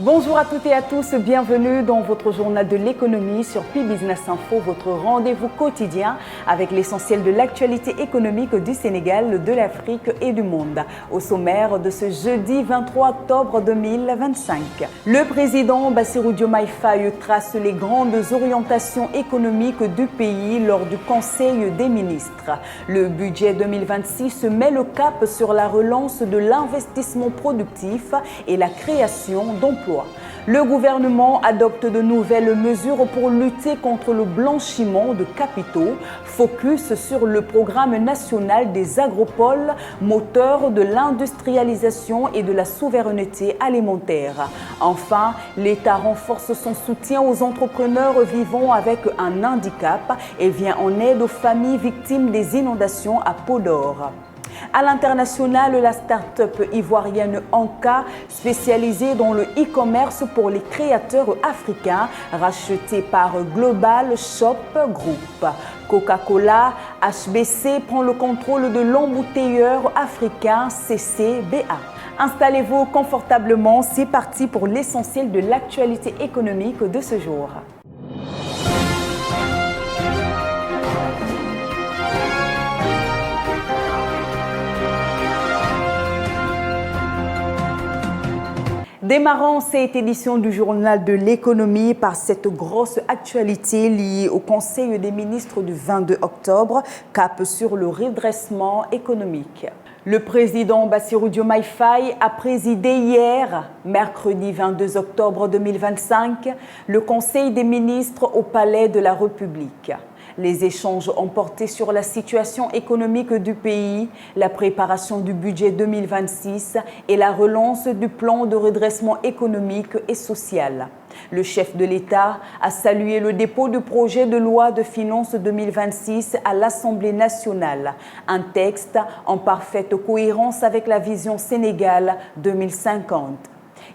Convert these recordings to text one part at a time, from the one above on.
Bonjour à toutes et à tous, bienvenue dans votre journal de l'économie sur Pi-Business Info, votre rendez-vous quotidien avec l'essentiel de l'actualité économique du Sénégal, de l'Afrique et du monde. Au sommaire de ce jeudi 23 octobre 2025, le président Bassirou Diomaye Faye trace les grandes orientations économiques du pays lors du Conseil des ministres. Le budget 2026 met le cap sur la relance de l'investissement productif et la création d'emplois. Le gouvernement adopte de nouvelles mesures pour lutter contre le blanchiment de capitaux. Focus sur le programme national des agropoles, moteur de l'industrialisation et de la souveraineté alimentaire. Enfin, l'État renforce son soutien aux entrepreneurs vivant avec un handicap et vient en aide aux familles victimes des inondations à Podor. À l'international, la start-up ivoirienne Anka, spécialisée dans le e-commerce pour les créateurs africains, rachetée par Global Shop Group. Coca-Cola, HBC prend le contrôle de l'embouteilleur africain CCBA. Installez-vous confortablement, c'est parti pour l'essentiel de l'actualité économique de ce jour. Démarrons cette édition du journal de l'économie par cette grosse actualité liée au Conseil des ministres du 22 octobre, cap sur le redressement économique. Le président Bassirou Diomaye Faye a présidé hier, mercredi 22 octobre 2025, le Conseil des ministres au Palais de la République. Les échanges ont porté sur la situation économique du pays, la préparation du budget 2026 et la relance du plan de redressement économique et social. Le chef de l'État a salué le dépôt du projet de loi de finances 2026 à l'Assemblée nationale, un texte en parfaite cohérence avec la vision Sénégal 2050.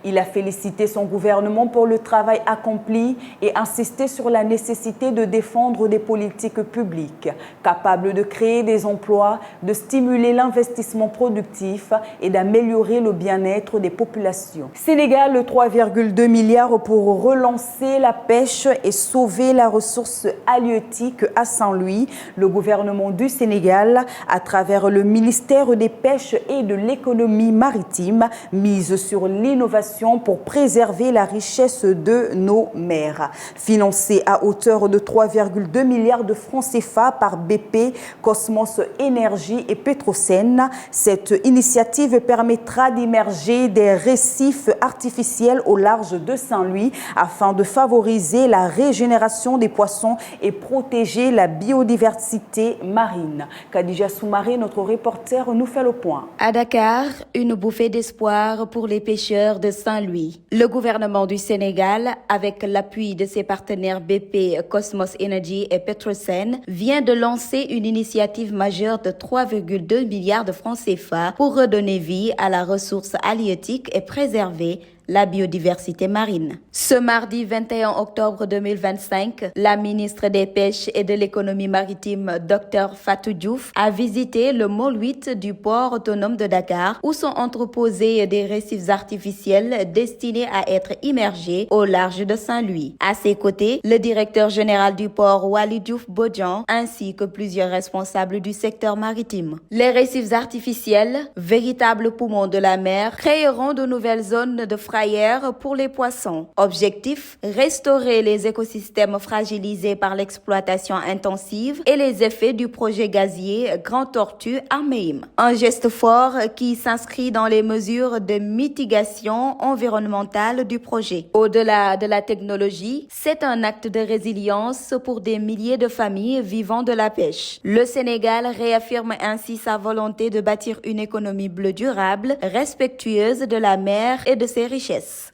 Il a félicité son gouvernement pour le travail accompli et insisté sur la nécessité de défendre des politiques publiques capables de créer des emplois, de stimuler l'investissement productif et d'améliorer le bien-être des populations. Sénégal, 3,2 milliards pour relancer la pêche et sauver la ressource halieutique à Saint-Louis. Le gouvernement du Sénégal, à travers le ministère des Pêches et de l'économie maritime, mise sur l'innovation pour préserver la richesse de nos mers. Financée à hauteur de 3,2 milliards de francs CFA par BP, Cosmos Énergie et Petrosen, cette initiative permettra d'immerger des récifs artificiels au large de Saint-Louis afin de favoriser la régénération des poissons et protéger la biodiversité marine. Khadija Soumaré, notre reporter, nous fait le point. À Dakar, une bouffée d'espoir pour les pêcheurs de Saint-Louis. Le gouvernement du Sénégal, avec l'appui de ses partenaires BP, Cosmos Energy et Petrosen, vient de lancer une initiative majeure de 3,2 milliards de francs CFA pour redonner vie à la ressource halieutique et préserver la biodiversité marine. Ce mardi 21 octobre 2025, la ministre des Pêches et de l'économie maritime, Dr Fatou Diouf, a visité le môle 8 du port autonome de Dakar, où sont entreposés des récifs artificiels destinés à être immergés au large de Saint-Louis. À ses côtés, le directeur général du port, Wali Diouf Bodjan, ainsi que plusieurs responsables du secteur maritime. Les récifs artificiels, véritables poumons de la mer, créeront de nouvelles zones de fraîcheur pour les poissons. Objectif, restaurer les écosystèmes fragilisés par l'exploitation intensive et les effets du projet gazier Grand Tortue Armeim. Un geste fort qui s'inscrit dans les mesures de mitigation environnementale du projet. Au-delà de la technologie, c'est un acte de résilience pour des milliers de familles vivant de la pêche. Le Sénégal réaffirme ainsi sa volonté de bâtir une économie bleue durable, respectueuse de la mer et de ses richesses.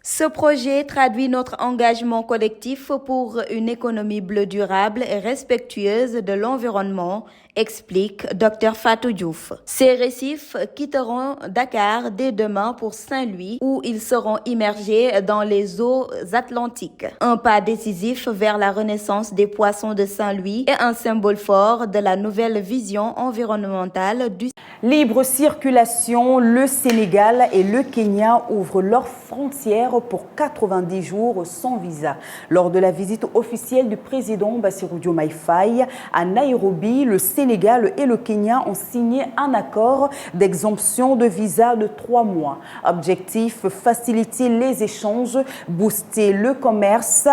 Ce projet traduit notre engagement collectif pour une économie bleue durable et respectueuse de l'environnement explique Dr Fatou Diouf. Ces récifs quitteront Dakar dès demain pour Saint-Louis où ils seront immergés dans les eaux atlantiques. Un pas décisif vers la renaissance des poissons de Saint-Louis et un symbole fort de la nouvelle vision environnementale du Libre circulation, le Sénégal et le Kenya ouvrent leurs frontières pour 90 jours sans visa. Lors de la visite officielle du président Bassirou Diomaye Faye à Nairobi, le Sénégal et le Kenya ont signé un accord d'exemption de visa de 3 mois. Objectif, faciliter les échanges, booster le commerce,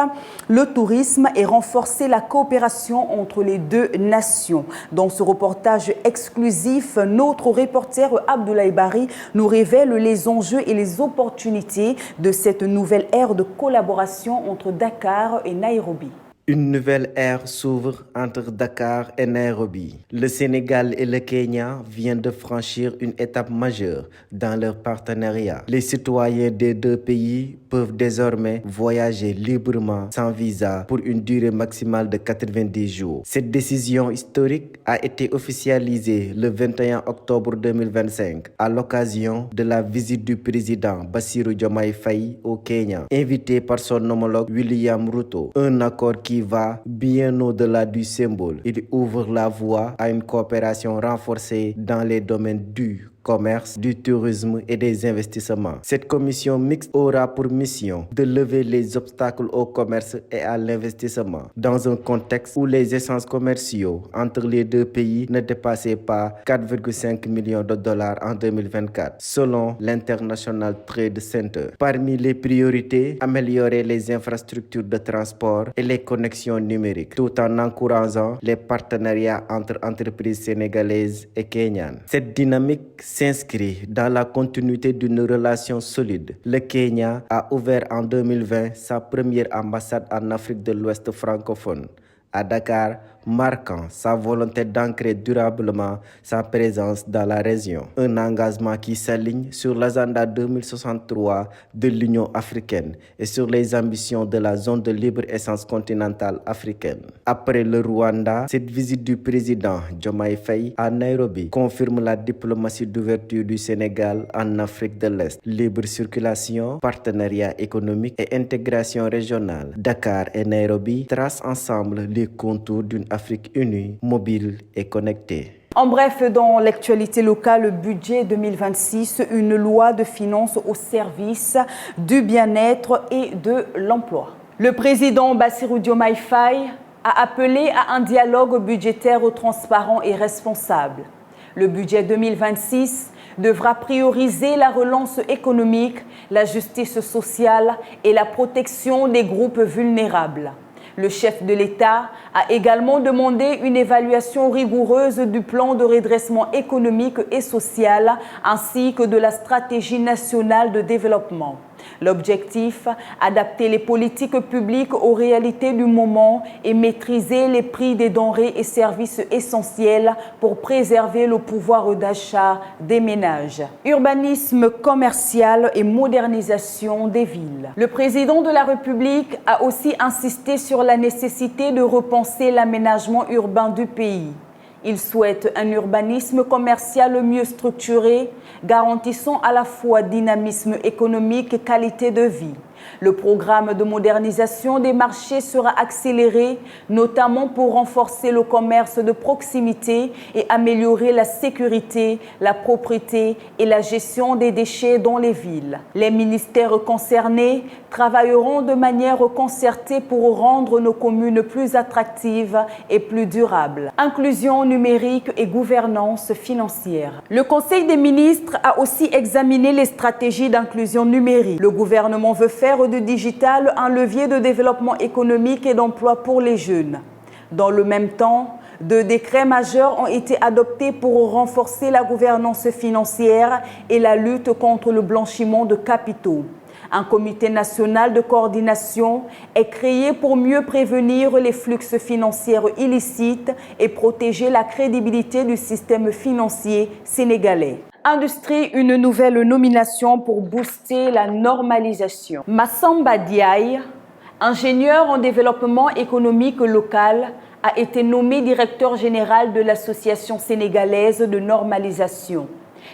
le tourisme et renforcer la coopération entre les deux nations. Dans ce reportage exclusif, notre reporter Abdoulaye Bari nous révèle les enjeux et les opportunités de cette nouvelle ère de collaboration entre Dakar et Nairobi. Une nouvelle ère s'ouvre entre Dakar et Nairobi. Le Sénégal et le Kenya viennent de franchir une étape majeure dans leur partenariat. Les citoyens des deux pays peuvent désormais voyager librement sans visa pour une durée maximale de 90 jours. Cette décision historique a été officialisée le 21 octobre 2025 à l'occasion de la visite du président Bassirou Diomaye Faye au Kenya, invité par son homologue William Ruto. Un accord qui va bien au-delà du symbole. Il ouvre la voie à une coopération renforcée dans les domaines du commerce, du tourisme et des investissements. Cette commission mixte aura pour mission de lever les obstacles au commerce et à l'investissement dans un contexte où les échanges commerciaux entre les deux pays ne dépassaient pas 4,5 millions de dollars en 2024, selon l'International Trade Center. Parmi les priorités, améliorer les infrastructures de transport et les connexions numériques, tout en encourageant les partenariats entre entreprises sénégalaises et kenyanes. Cette dynamique s'inscrit dans la continuité d'une relation solide. Le Kenya a ouvert en 2020 sa première ambassade en Afrique de l'Ouest francophone, à Dakar, marquant sa volonté d'ancrer durablement sa présence dans la région. Un engagement qui s'aligne sur l'agenda 2063 de l'Union africaine et sur les ambitions de la zone de libre-échange continentale africaine. Après le Rwanda, cette visite du président Diomaye Faye à Nairobi confirme la diplomatie d'ouverture du Sénégal en Afrique de l'Est. Libre circulation, partenariat économique et intégration régionale. Dakar et Nairobi tracent ensemble les contours d'une Afrique unie, mobile et connectée. En bref, dans l'actualité locale, le budget 2026, une loi de finances au service du bien-être et de l'emploi. Le président Bassirou Diomaye Faye a appelé à un dialogue budgétaire transparent et responsable. Le budget 2026 devra prioriser la relance économique, la justice sociale et la protection des groupes vulnérables. Le chef de l'État a également demandé une évaluation rigoureuse du plan de redressement économique et social ainsi que de la stratégie nationale de développement. L'objectif, adapter les politiques publiques aux réalités du moment et maîtriser les prix des denrées et services essentiels pour préserver le pouvoir d'achat des ménages. Urbanisme commercial et modernisation des villes. Le président de la République a aussi insisté sur la nécessité de repenser l'aménagement urbain du pays. Il souhaite un urbanisme commercial mieux structuré, garantissant à la fois dynamisme économique et qualité de vie. Le programme de modernisation des marchés sera accéléré, notamment pour renforcer le commerce de proximité et améliorer la sécurité, la propreté et la gestion des déchets dans les villes. Les ministères concernés travailleront de manière concertée pour rendre nos communes plus attractives et plus durables. Inclusion numérique et gouvernance financière. Le Conseil des ministres a aussi examiné les stratégies d'inclusion numérique. Le gouvernement veut faire du digital un levier de développement économique et d'emploi pour les jeunes. Dans le même temps, 2 décrets majeurs ont été adoptés pour renforcer la gouvernance financière et la lutte contre le blanchiment de capitaux. Un comité national de coordination est créé pour mieux prévenir les flux financiers illicites et protéger la crédibilité du système financier sénégalais. Industrie, une nouvelle nomination pour booster la normalisation. Massamba Diaye, ingénieur en développement économique local, a été nommé directeur général de l'Association sénégalaise de normalisation.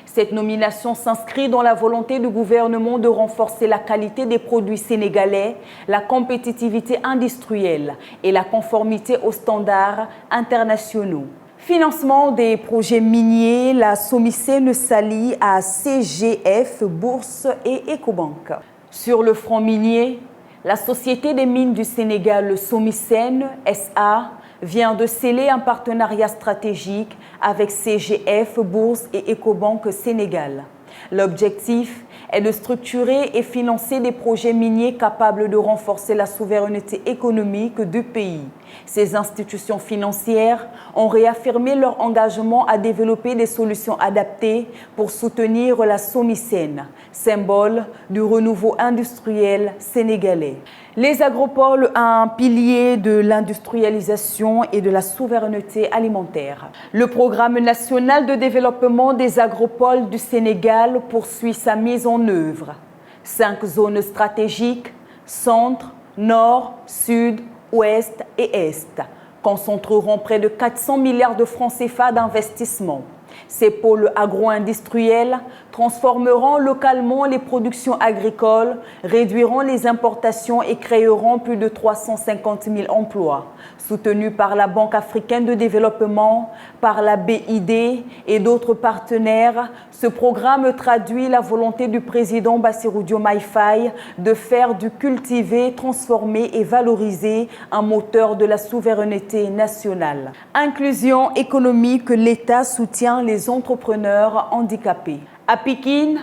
Cette nomination s'inscrit dans la volonté du gouvernement de renforcer la qualité des produits sénégalais, la compétitivité industrielle et la conformité aux standards internationaux. Financement des projets miniers, la SOMISEN s'allie à CGF, Bourse et Ecobank. Sur le front minier, la Société des mines du Sénégal, SOMISEN SA, vient de sceller un partenariat stratégique avec CGF, Bourse et Ecobank Sénégal. L'objectif est de structurer et financer des projets miniers capables de renforcer la souveraineté économique du pays. Ces institutions financières ont réaffirmé leur engagement à développer des solutions adaptées pour soutenir la SOMISEN, symbole du renouveau industriel sénégalais. Les agropoles, un pilier de l'industrialisation et de la souveraineté alimentaire. Le programme national de développement des agropoles du Sénégal poursuit sa mise en œuvre. 5 zones stratégiques, centre, nord, sud, ouest et est, concentreront près de 400 milliards de francs CFA d'investissement. Ces pôles agro-industriels transformeront localement les productions agricoles, réduiront les importations et créeront plus de 350 000 emplois. Soutenu par la Banque africaine de développement, par la BID et d'autres partenaires, ce programme traduit la volonté du président Bassirou Diomaye Faye de faire du cultivé, transformé et valorisé un moteur de la souveraineté nationale. Inclusion économique, l'État soutient les entrepreneurs handicapés. À Pékin,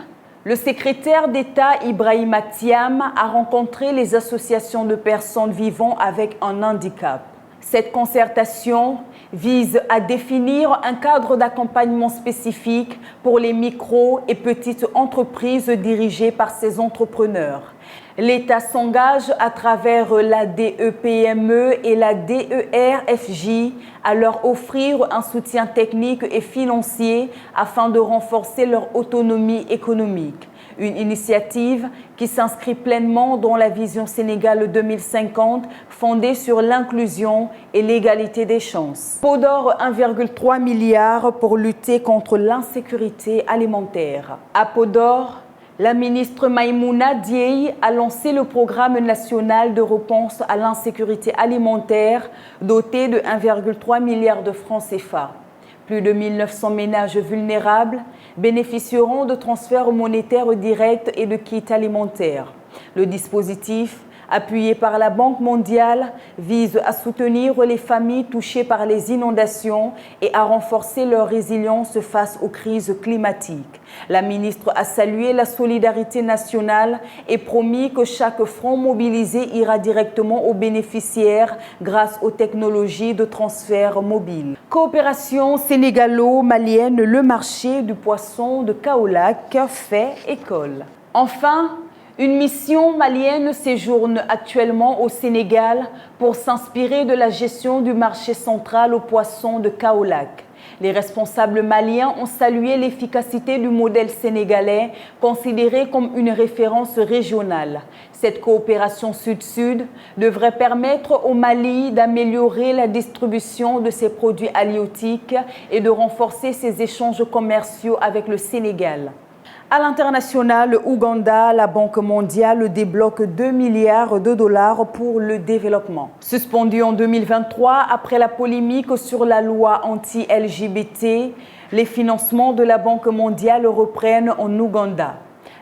le secrétaire d'État Ibrahima Thiam a rencontré les associations de personnes vivant avec un handicap. Cette concertation vise à définir un cadre d'accompagnement spécifique pour les micro- et petites entreprises dirigées par ces entrepreneurs. L'État s'engage à travers la DEPME et la DERFJ à leur offrir un soutien technique et financier afin de renforcer leur autonomie économique. Une initiative qui s'inscrit pleinement dans la vision Sénégal 2050 fondée sur l'inclusion et l'égalité des chances. Podor, 1,3 milliard pour lutter contre l'insécurité alimentaire. À Podor, la ministre Maïmouna Dièye a lancé le programme national de réponse à l'insécurité alimentaire doté de 1,3 milliard de francs CFA. Plus de 1900 ménages vulnérables bénéficieront de transferts monétaires directs et de kits alimentaires. Le dispositif, appuyé par la Banque mondiale, vise à soutenir les familles touchées par les inondations et à renforcer leur résilience face aux crises climatiques. La ministre a salué la solidarité nationale et promis que chaque franc mobilisé ira directement aux bénéficiaires grâce aux technologies de transfert mobile. Coopération sénégalo-malienne, le marché du poisson de Kaolack fait école. Enfin, une mission malienne séjourne actuellement au Sénégal pour s'inspirer de la gestion du marché central aux poissons de Kaolack. Les responsables maliens ont salué l'efficacité du modèle sénégalais, considéré comme une référence régionale. Cette coopération sud-sud devrait permettre au Mali d'améliorer la distribution de ses produits halieutiques et de renforcer ses échanges commerciaux avec le Sénégal. À l'international, Ouganda, la Banque mondiale débloque 2 milliards de dollars pour le développement. Suspendu en 2023 après la polémique sur la loi anti-LGBT, les financements de la Banque mondiale reprennent en Ouganda.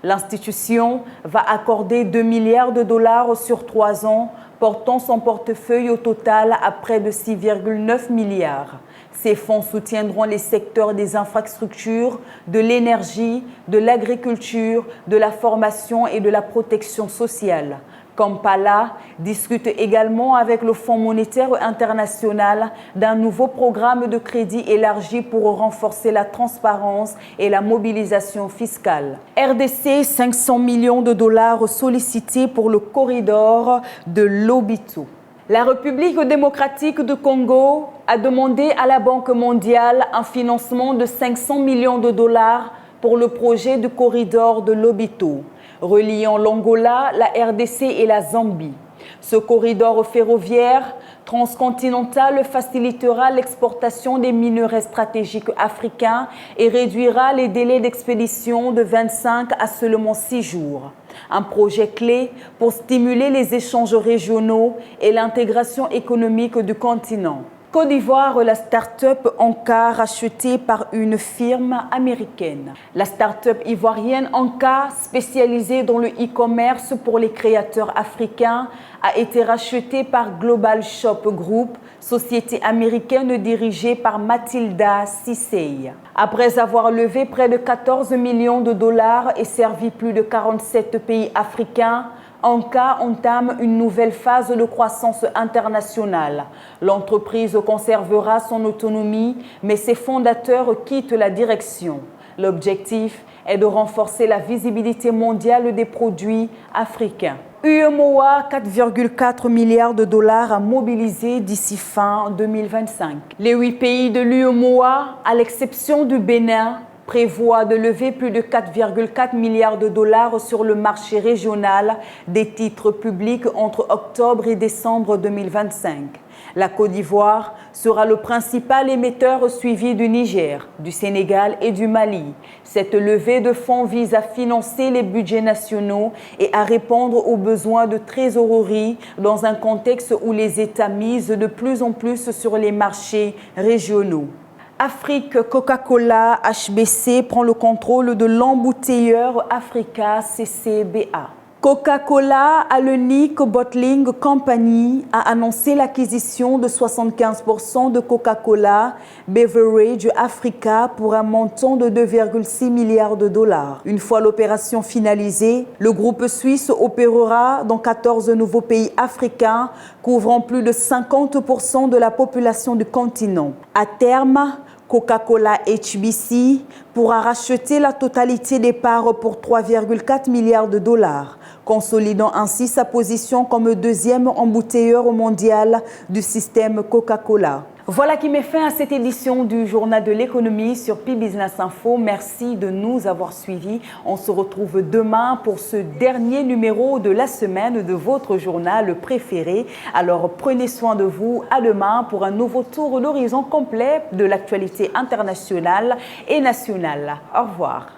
L'institution va accorder 2 milliards de dollars sur 3 ans, portant son portefeuille au total à près de 6,9 milliards. Ces fonds soutiendront les secteurs des infrastructures, de l'énergie, de l'agriculture, de la formation et de la protection sociale. Kampala discute également avec le Fonds monétaire international d'un nouveau programme de crédit élargi pour renforcer la transparence et la mobilisation fiscale. RDC, 500 millions de dollars sollicités pour le corridor de Lobito. La République démocratique du Congo a demandé à la Banque mondiale un financement de 500 millions de dollars pour le projet du corridor de Lobito, reliant l'Angola, la RDC et la Zambie. Ce corridor ferroviaire transcontinental facilitera l'exportation des minerais stratégiques africains et réduira les délais d'expédition de 25 à seulement 6 jours. Un projet clé pour stimuler les échanges régionaux et l'intégration économique du continent. Côte d'Ivoire, la start-up Anka, rachetée par une firme américaine. La start-up ivoirienne Anka, spécialisée dans le e-commerce pour les créateurs africains, a été rachetée par Global Shop Group, société américaine dirigée par Mathilda Cissé. Après avoir levé près de 14 millions de dollars et servi plus de 47 pays africains, Anka entame une nouvelle phase de croissance internationale. L'entreprise conservera son autonomie, mais ses fondateurs quittent la direction. L'objectif est de renforcer la visibilité mondiale des produits africains. UEMOA, 4,4 milliards de dollars à mobiliser d'ici fin 2025. Les 8 pays de l'UEMOA, à l'exception du Bénin, prévoit de lever plus de 4,4 milliards de dollars sur le marché régional des titres publics entre octobre et décembre 2025. La Côte d'Ivoire sera le principal émetteur suivi du Niger, du Sénégal et du Mali. Cette levée de fonds vise à financer les budgets nationaux et à répondre aux besoins de trésorerie dans un contexte où les États misent de plus en plus sur les marchés régionaux. Afrique Coca-Cola HBC prend le contrôle de l'embouteilleur Africa CCBA. Coca-Cola Hellenic Bottling Company a annoncé l'acquisition de 75% de Coca-Cola Beverage Africa pour un montant de 2,6 milliards de dollars. Une fois l'opération finalisée, le groupe suisse opérera dans 14 nouveaux pays africains, couvrant plus de 50% de la population du continent. À terme, Coca-Cola HBC pourra racheter la totalité des parts pour 3,4 milliards de dollars, consolidant ainsi sa position comme deuxième embouteilleur mondial du système Coca-Cola. Voilà qui met fin à cette édition du Journal de l'économie sur Pi Business Info. Merci de nous avoir suivis. On se retrouve demain pour ce dernier numéro de la semaine de votre journal préféré. Alors prenez soin de vous. À demain pour un nouveau tour d'horizon complet de l'actualité internationale et nationale. Au revoir.